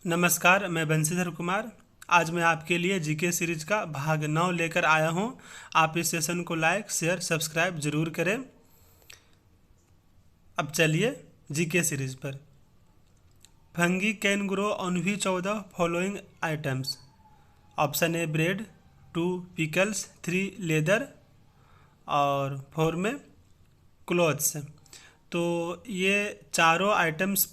नमस्कार, मैं बंशीधर कुमार। आज मैं आपके लिए जीके सीरीज का भाग 9 लेकर आया हूं। आप इस सेशन को लाइक, शेयर, सब्सक्राइब जरूर करें। अब चलिए जीके सीरीज पर। Fungi can grow on which of the following items? Option A bread, 2 pickles, 3 leather और 4 में क्लोथ्स। तो ये चारों आइटम्स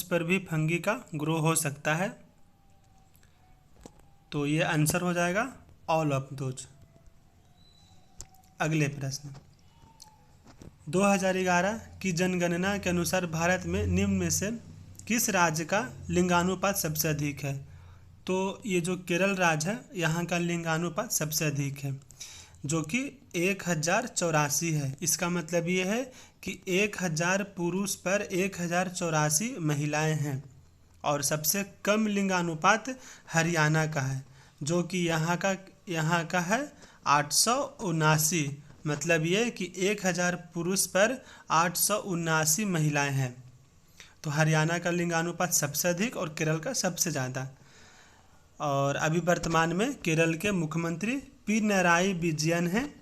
पर भी फंगी का ग्रो हो सकता है। तो ये आंसर हो जाएगा ऑल ऑफ दोज। अगले प्रश्न, 2011 की जनगणना के अनुसार भारत में निम्न में से किस राज्य का लिंगानुपात सबसे अधिक है? तो ये जो केरल राज्य है, यहाँ का लिंगानुपात सबसे अधिक है, जो कि 1084 है। इसका मतलब ये है कि 1000 पुरुष पर 1084 महिलाएं हैं। और सबसे कम लिंगानुपात हरियाणा का है, जो कि यहाँ का है 879। मतलब ये कि 1000 पुरुष पर 879 महिलाएं हैं। तो हरियाणा का लिंगानुपात सबसे अधिक और केरल का सबसे ज़्यादा। और अभी वर्तमान में केरल के मुख्यमंत्री पिनराई विजयन हैं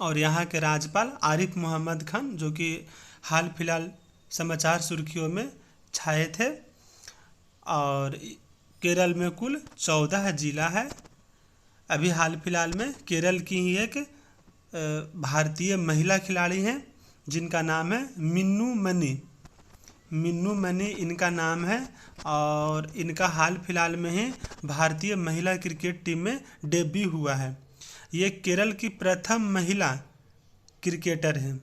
और यहाँ के राज्यपाल आरिफ मोहम्मद खान, जो कि हाल फिलहाल समाचार सुर्खियों में छाए थे। और केरल में कुल 14 जिला है। अभी हाल फिलहाल में केरल की ही एक भारतीय महिला खिलाड़ी हैं जिनका नाम है मिन्नू मनी इनका नाम है। और इनका हाल फिलहाल में ही भारतीय महिला क्रिकेट टीम में डेब्यू हुआ है। ये केरल की प्रथम महिला क्रिकेटर हैं।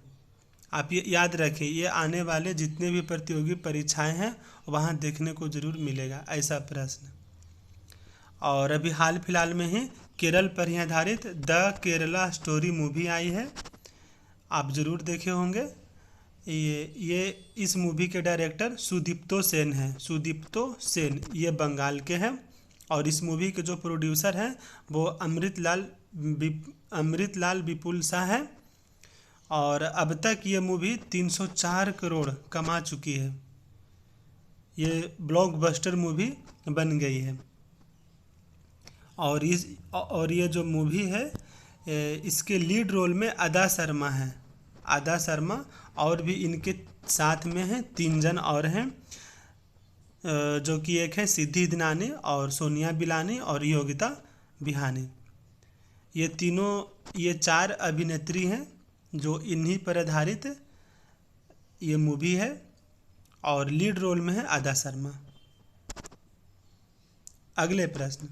आप ये याद रखें, ये आने वाले जितने भी प्रतियोगी परीक्षाएं हैं वहाँ देखने को ज़रूर मिलेगा ऐसा प्रश्न। और अभी हाल फिलहाल में ही केरल पर ही आधारित द केरला स्टोरी मूवी आई है, आप ज़रूर देखे होंगे। ये इस मूवी के डायरेक्टर सुदीप्तो सेन ये बंगाल के हैं। और इस मूवी के जो प्रोड्यूसर हैं वो अमृतलाल विपुल शाह है। और अब तक ये मूवी 304 करोड़ कमा चुकी है। ये ब्लॉकबस्टर मूवी बन गई है। और ये जो मूवी है इसके लीड रोल में अदा शर्मा और भी इनके साथ में हैं 3 जन और हैं, जो कि एक है सिद्धि दनानी और सोनिया बिलानी और योगिता बिहानी। ये 4 अभिनेत्री हैं जो इन्हीं पर आधारित ये मूवी है। और लीड रोल में है अदा शर्मा। अगले प्रश्न,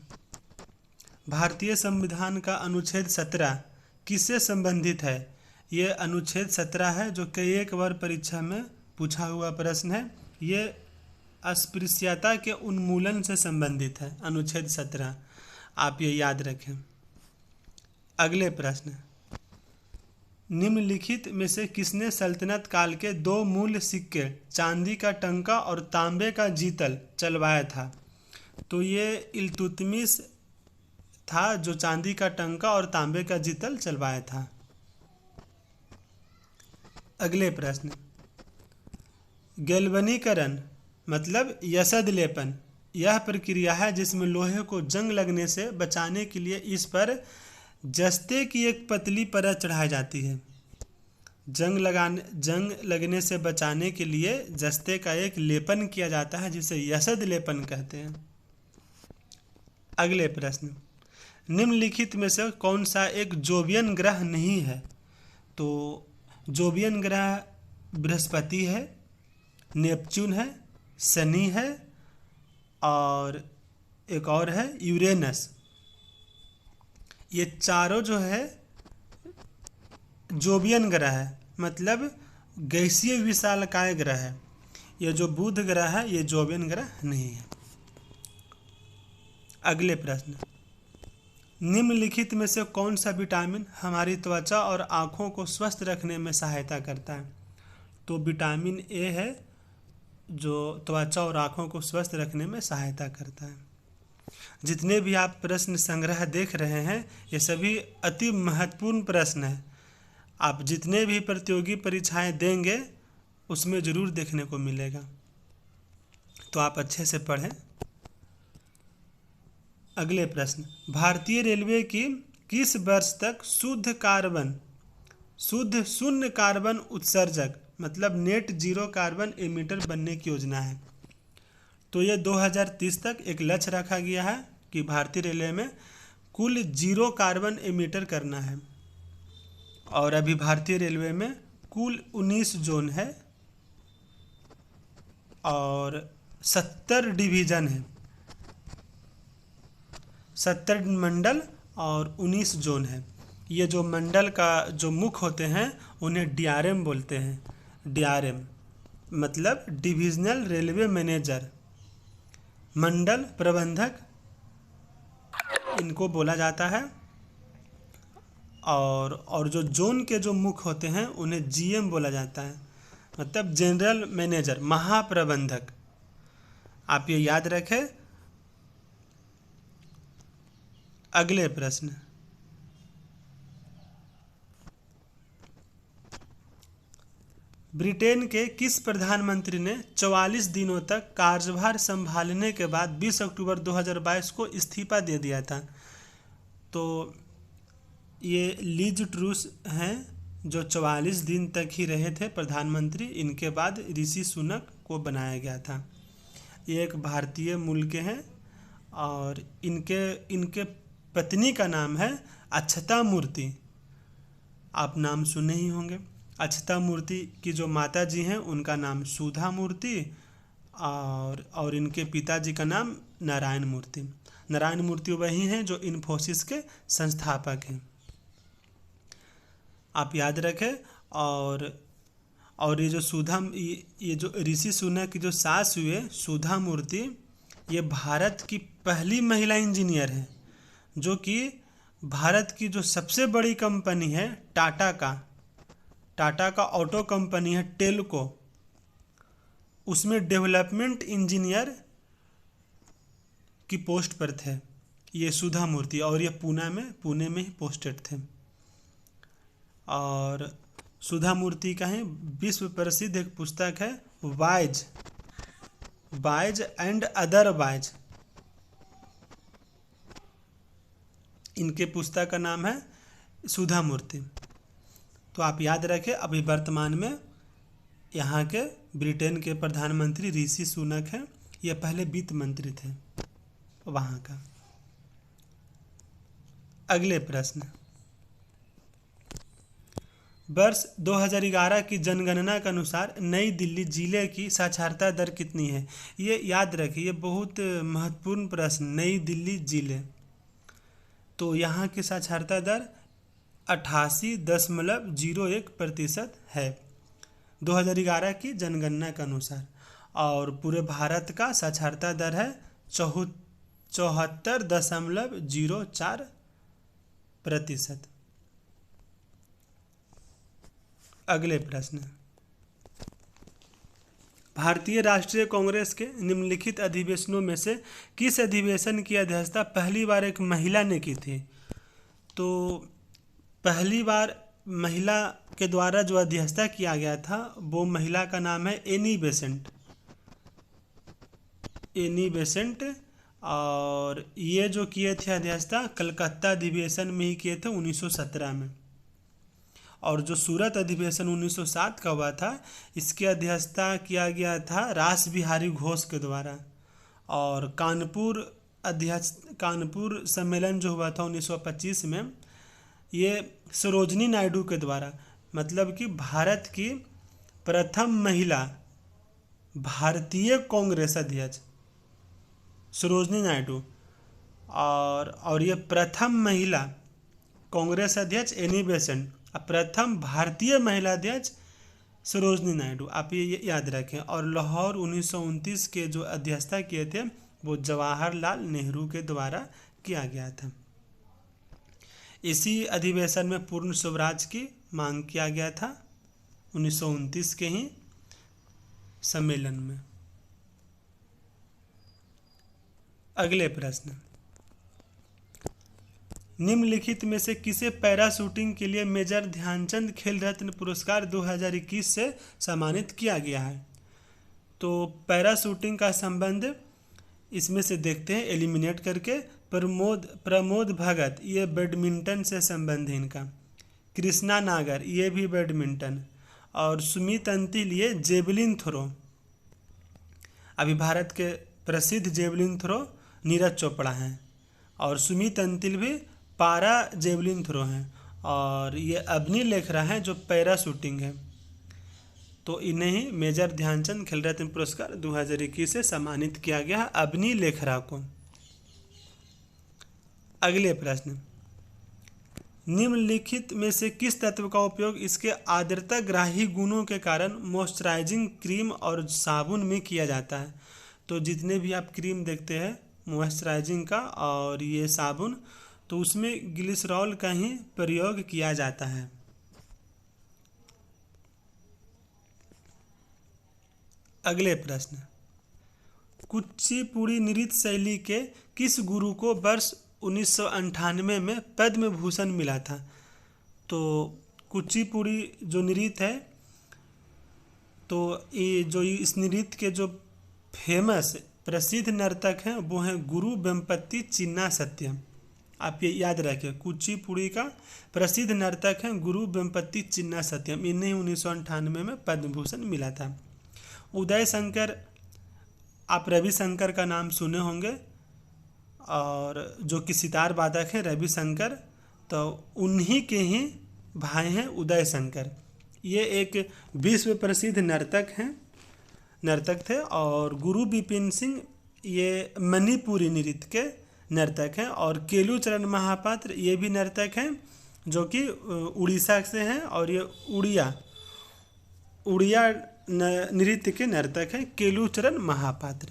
भारतीय संविधान का अनुच्छेद 17 किससे संबंधित है? ये अनुच्छेद 17 है जो कई एक बार परीक्षा में पूछा हुआ प्रश्न है। ये अस्पृश्यता के उन्मूलन से संबंधित है अनुच्छेद 17, आप ये याद रखें। अगले प्रश्न, निम्नलिखित में से किसने सल्तनत काल के 2 मूल सिक्के चांदी का टंका और तांबे का जीतल चलवाया था? तो ये इल्तुतमिश था जो चांदी का टंका और तांबे का जीतल चलवाया था। अगले प्रश्न, गैल्वनीकरण मतलब यसद लेपन यह प्रक्रिया है जिसमें लोहे को जंग लगने से बचाने के लिए इस पर जस्ते की एक पतली परत चढ़ाई जाती है। जंग लगने से बचाने के लिए जस्ते का एक लेपन किया जाता है जिसे यसद लेपन कहते हैं। अगले प्रश्न, निम्नलिखित में से कौन सा एक जोवियन ग्रह नहीं है? तो जोवियन ग्रह बृहस्पति है, नेपच्यून है, शनि है और एक और है यूरेनस। ये चारों जो है जोवियन ग्रह है, मतलब गैसीय विशालकाय ग्रह है। ये जो बुध ग्रह है ये जोवियन ग्रह नहीं है। अगले प्रश्न, निम्नलिखित में से कौन सा विटामिन हमारी त्वचा और आँखों को स्वस्थ रखने में सहायता करता है? तो विटामिन ए है जो त्वचा और आँखों को स्वस्थ रखने में सहायता करता है। जितने भी आप प्रश्न संग्रह देख रहे हैं ये सभी अति महत्वपूर्ण प्रश्न हैं। आप जितने भी प्रतियोगी परीक्षाएं देंगे उसमें ज़रूर देखने को मिलेगा। तो आप अच्छे से पढ़ें। अगले प्रश्न, भारतीय रेलवे की किस वर्ष तक शुद्ध शून्य कार्बन उत्सर्जक मतलब नेट जीरो कार्बन एमिटर बनने की योजना है? तो ये 2030 तक एक लक्ष्य रखा गया है कि भारतीय रेलवे में कुल जीरो कार्बन एमिटर करना है। और अभी भारतीय रेलवे में कुल 19 जोन है और 70 डिवीज़न है, 70 मंडल और 19 जोन है। ये जो मंडल का जो मुख्य होते हैं उन्हें डीआरएम बोलते हैं। डीआरएम मतलब डिविजनल रेलवे मैनेजर, मंडल प्रबंधक इनको बोला जाता है। और जो जोन के जो मुख्य होते हैं उन्हें जीएम बोला जाता है, मतलब जनरल मैनेजर, महाप्रबंधक। आप ये याद रखें। अगले प्रश्न, ब्रिटेन के किस प्रधानमंत्री ने 44 दिनों तक कार्यभार संभालने के बाद 20 अक्टूबर 2022 को इस्तीफा दे दिया था? तो ये लीज ट्रूस हैं जो 44 दिन तक ही रहे थे प्रधानमंत्री। इनके बाद ऋषि सुनक को बनाया गया था। ये एक भारतीय मूल के हैं और इनके पत्नी का नाम है अक्षता मूर्ति। आप नाम सुने ही होंगे। अक्षता मूर्ति की जो माता जी हैं उनका नाम सुधा मूर्ति और इनके पिताजी का नाम नारायण मूर्ति। नारायण मूर्ति वही हैं जो इन्फोसिस के संस्थापक हैं, आप याद रखें। और ये जो ऋषि सुनक की जो सास हुए सुधा मूर्ति, ये भारत की पहली महिला इंजीनियर है जो कि भारत की जो सबसे बड़ी कंपनी है टाटा का ऑटो कंपनी है टेल्को, उसमें डेवलपमेंट इंजीनियर की पोस्ट पर थे ये सुधा मूर्ति, और ये पुणे में ही पोस्टेड थे। और सुधा मूर्ति का है विश्व प्रसिद्ध एक पुस्तक है वाइज एंड अदर वाइज। इनके पुस्तक का नाम है सुधा मूर्ति। तो आप याद रखें, अभी वर्तमान में यहाँ के ब्रिटेन के प्रधानमंत्री ऋषि सुनक हैं। ये पहले वित्त मंत्री थे वहाँ का। अगले प्रश्न, वर्ष 2011 की जनगणना के अनुसार नई दिल्ली जिले की साक्षरता दर कितनी है? ये याद रखिए, ये बहुत महत्वपूर्ण प्रश्न। नई दिल्ली जिले, तो यहाँ की साक्षरता दर 88.01% है 2011 की जनगणना के अनुसार। और पूरे भारत का साक्षरता दर है 74.04%। अगले प्रश्न, भारतीय राष्ट्रीय कांग्रेस के निम्नलिखित अधिवेशनों में से किस अधिवेशन की अध्यक्षता पहली बार एक महिला ने की थी? तो पहली बार महिला के द्वारा जो अध्यक्षता किया गया था वो महिला का नाम है एनी बेसेंट। और ये जो किए थे अध्यक्षता कलकत्ता अधिवेशन में ही किए थे 1917 में। और जो सूरत अधिवेशन 1907 का हुआ था, इसकी अध्यक्षता किया गया था रास बिहारी घोष के द्वारा। और कानपुर सम्मेलन जो हुआ था 1925 में, ये सरोजनी नायडू के द्वारा, मतलब कि भारत की प्रथम महिला भारतीय कांग्रेस अध्यक्ष सरोजनी नायडू, और ये प्रथम महिला कांग्रेस अध्यक्ष एनी बेसेंट, प्रथम भारतीय महिला अध्यक्ष सरोजनी नायडू। आप ये याद रखें। और लाहौर 1929 के जो अध्यक्षता किए थे वो जवाहरलाल नेहरू के द्वारा किया गया था। इसी अधिवेशन में पूर्ण स्वराज की मांग किया गया था 1929 के ही सम्मेलन में। अगले प्रश्न, निम्नलिखित में से किसे पैराशूटिंग के लिए मेजर ध्यानचंद खेल रत्न पुरस्कार 2021 से सम्मानित किया गया है? तो पैराशूटिंग का संबंध इसमें से देखते हैं एलिमिनेट करके। प्रमोद भगत ये बैडमिंटन से संबंध है इनका। कृष्णा नागर ये भी बैडमिंटन। और सुमित अंतिल ये जेवलिन थ्रो। अभी भारत के प्रसिद्ध जेवलिन थ्रो नीरज चोपड़ा हैं और सुमित अंतिल भी पारा जेवलिन थ्रो हैं। और ये अवनी लेखरा हैं जो पैराशूटिंग है। तो इन्हें ही मेजर ध्यानचंद खेल रत्न पुरस्कार 2021 से सम्मानित किया गया है, अवनी लेखरा को। अगले प्रश्न, निम्नलिखित में से किस तत्व का उपयोग इसके आर्द्रता ग्राही गुणों के कारण मॉइस्चराइजिंग क्रीम और साबुन में किया जाता है? तो जितने भी आप क्रीम देखते हैं मॉइस्चराइजिंग का और ये साबुन, तो उसमें ग्लिसरॉल का ही प्रयोग किया जाता है। अगले प्रश्न, कुचिपुड़ी नृत्य शैली के किस गुरु को वर्ष 1998 में पद्म भूषण मिला था? तो कुचिपुड़ी जो नृत्य है, तो ये जो इस नृत्य के जो फेमस प्रसिद्ध नर्तक हैं वो हैं गुरु वेम्पति चिन्ना सत्यम। आप ये याद रखें, कुचिपुड़ी का प्रसिद्ध नर्तक हैं गुरु वेम्पति चिन्ना सत्यम। इन्हें 1998 में पद्म भूषण मिला था। उदय शंकर, आप रविशंकर का नाम सुने होंगे, और जो कि सितार वादक हैं रविशंकर, तो उन्हीं के ही भाई हैं उदय शंकर। ये एक विश्व प्रसिद्ध नर्तक थे। और गुरु विपिन सिंह ये मणिपुरी नृत्य के नर्तक हैं। और केलुचरण महापात्र ये भी नर्तक हैं जो कि उड़ीसा से हैं, और ये उड़िया नृत्य के नर्तक हैं केलुचरण महापात्र।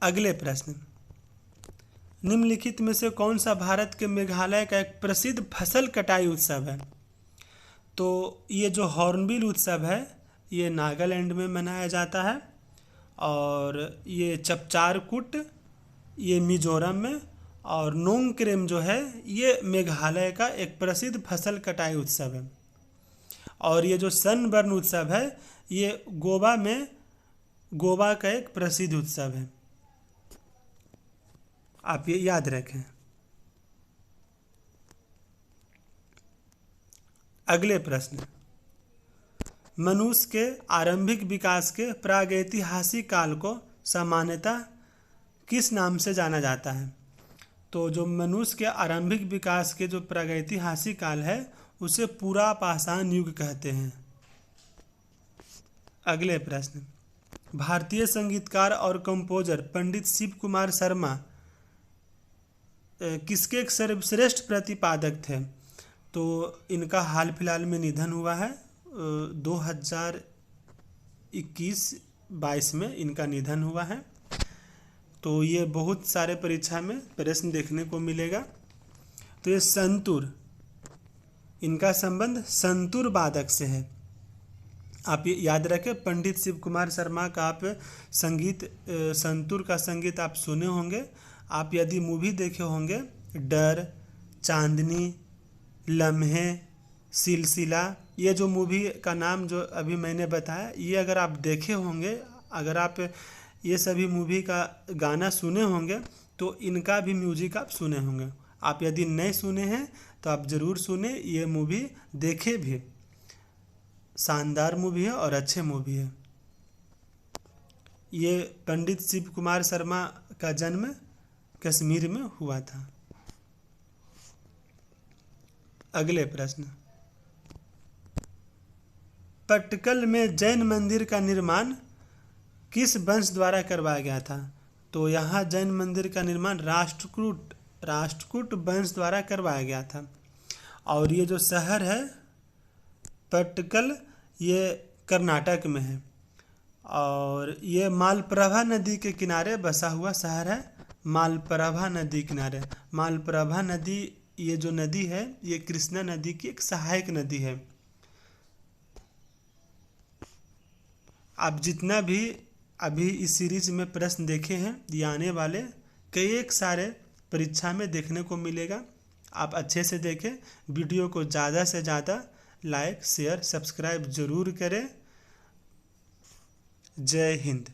अगले प्रश्न, निम्नलिखित में से कौन सा भारत के मेघालय का एक प्रसिद्ध फसल कटाई उत्सव है? तो ये जो हॉर्नबिल उत्सव है ये नागालैंड में मनाया जाता है। और ये चपचारकुट ये मिजोरम में, और नोंगक्रेम जो है ये मेघालय का एक प्रसिद्ध फसल कटाई उत्सव है। और ये जो सनबर्न उत्सव है ये गोवा का एक प्रसिद्ध उत्सव है। आप ये याद रखें। अगले प्रश्न, मनुष्य के आरंभिक विकास के प्रागैतिहासिक काल को सामान्यतः किस नाम से जाना जाता है? तो जो मनुष्य के आरंभिक विकास के जो प्रागैतिहासिक काल है उसे पूरा पाषाण युग कहते हैं। अगले प्रश्न, भारतीय संगीतकार और कंपोजर पंडित शिव कुमार शर्मा किसके एक सर्वश्रेष्ठ प्रतिपादक थे? तो इनका हाल फिलहाल में निधन हुआ है। 2021-22 में इनका निधन हुआ है। तो ये बहुत सारे परीक्षा में प्रश्न देखने को मिलेगा। तो ये संतूर, इनका संबंध संतूर वादक से है। आप ये याद रखें, पंडित शिव कुमार शर्मा का आप संगीत संतूर का संगीत आप सुने होंगे। आप यदि मूवी देखे होंगे डर, चांदनी, लम्हे, सिलसिला, ये जो मूवी का नाम जो अभी मैंने बताया, ये अगर आप देखे होंगे, अगर आप ये सभी मूवी का गाना सुने होंगे तो इनका भी म्यूजिक आप सुने होंगे। आप यदि नहीं सुने हैं तो आप ज़रूर सुने, ये मूवी देखे भी। शानदार मूवी है और अच्छे मूवी है। ये पंडित शिव कुमार शर्मा का जन्म कश्मीर में हुआ था। अगले प्रश्न, पटकल में जैन मंदिर का निर्माण किस वंश द्वारा करवाया गया था? तो यहाँ जैन मंदिर का निर्माण राष्ट्रकूट वंश द्वारा करवाया गया था। और ये जो शहर है पटकल ये कर्नाटक में है। और ये मालप्रभा नदी के किनारे बसा हुआ शहर है। मालप्रभा नदी किनारे, मालप्रभा नदी ये जो नदी है ये कृष्णा नदी की एक सहायक नदी है। आप जितना भी अभी इस सीरीज में प्रश्न देखे हैं ये आने वाले कई एक सारे परीक्षा में देखने को मिलेगा। आप अच्छे से देखें, वीडियो को ज़्यादा से ज़्यादा लाइक, शेयर, सब्सक्राइब जरूर करें। जय हिंद।